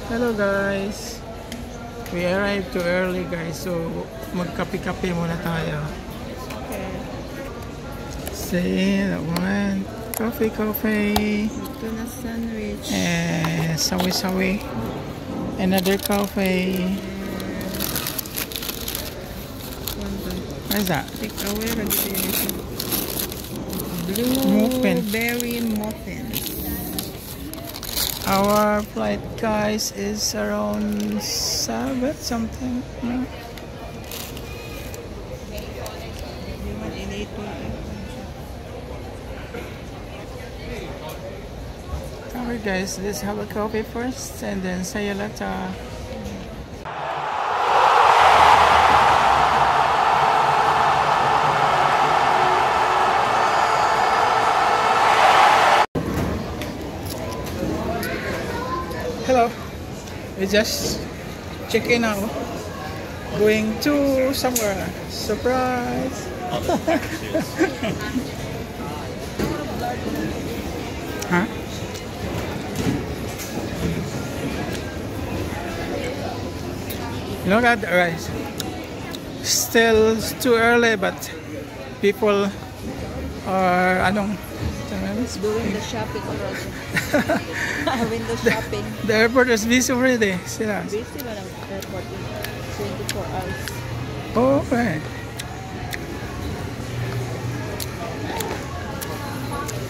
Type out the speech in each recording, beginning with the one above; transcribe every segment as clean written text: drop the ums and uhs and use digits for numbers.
Hello guys, we arrived too early guys, so magkape-kape muna tayo. Okay. See that one, coffee, Tuna sandwich. and sawi, another coffee. What is that? Take away Muffin. blueberry muffin. Our flight guys is around 7 something. No? Alright guys, let's have a coffee first and then say a later. Hello, we just check in now. Going to somewhere. Surprise! Huh? Look at the rice. Still too early, but people are Doing the shopping already. Window shopping. The airport is busy already. Sila. Busy ba ng airport? 24 hours. Oh, okay.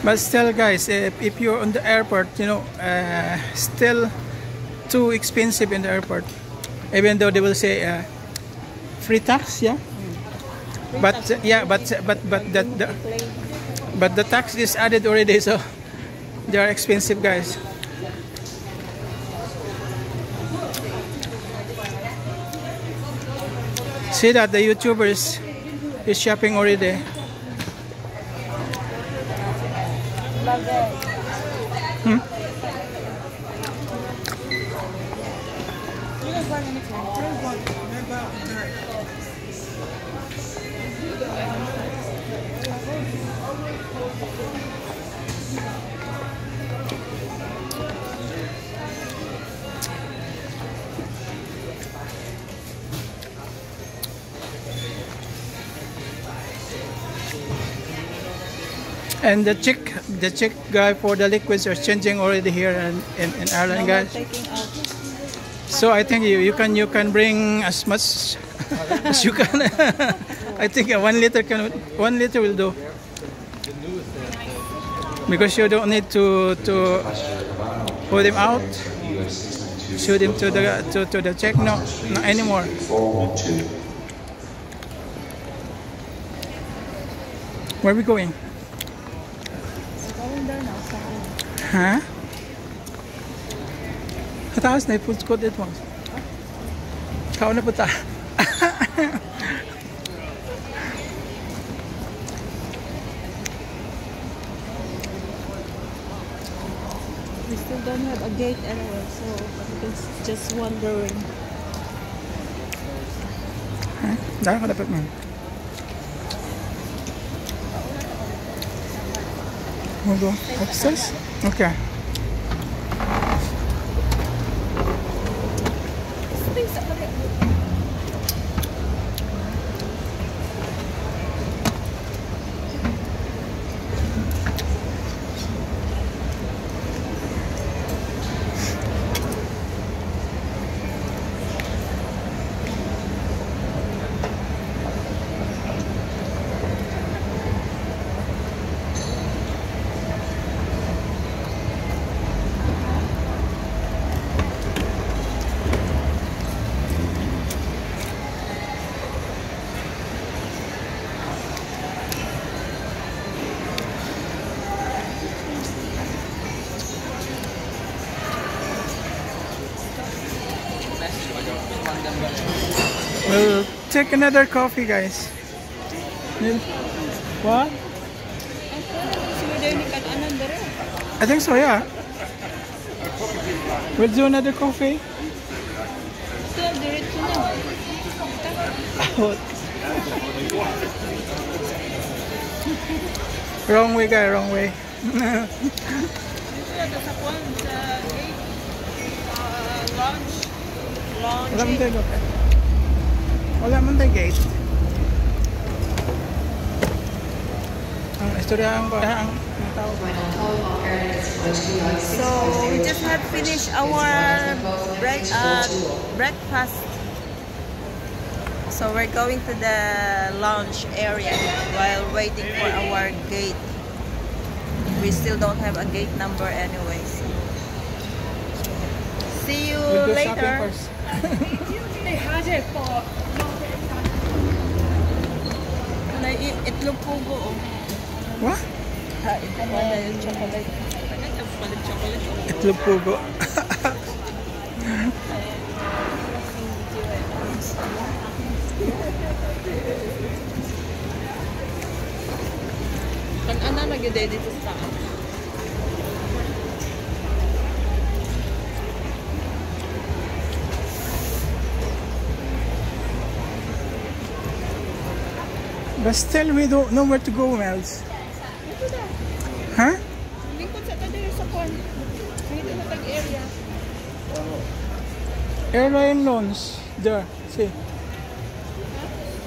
But still, guys, if you're on the airport, you know, still too expensive in the airport. Even though they will say free tax, yeah. But yeah, but the tax is added already, so they are expensive, guys. See that the YouTubers is shopping already. Hmm? And the chick guy for the liquids are changing already here in Ireland, guys. So I think you can bring as much as you can. I think 1 liter will do, because you don't need to put him out, shoot him to the check. No, not anymore. Where are we going? Huh? Kataas na i-food court dito. Kao na punta. We still don't have a gate anywhere, so it's just wondering. Huh? Dahil ka dapat mo. We'll go upstairs? Okay. We'll take another coffee, guys. What? I think so, yeah. We'll do another coffee. Wrong way, guy, wrong way. Launch. Wala man tayo gate. Wala man tayo gate. Ang istoryahan ko, ang tawag. So we just have finished our breakfast. So we're going to the lounge area while waiting for our gate. We still don't have a gate number anyways. See you We'll do later. shopping first. Can I eat itlog pugo? What? Chocolate. Itlog pugo. Kan-ana nag-day dito sa But still we don't know where to go, Mels. Huh? lingkod sa tayo sa kwan. Dito na tag-area. Airline loans. There. See.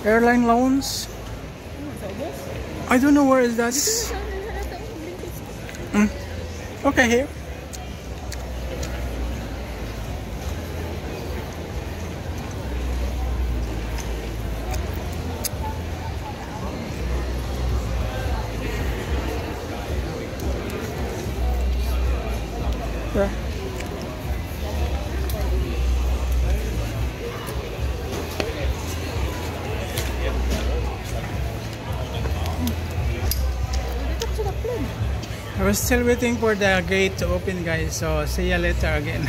Airline loans. I don't know where is that. Okay, here. Yeah. We're still waiting for the gate to open, guys, so see you later again.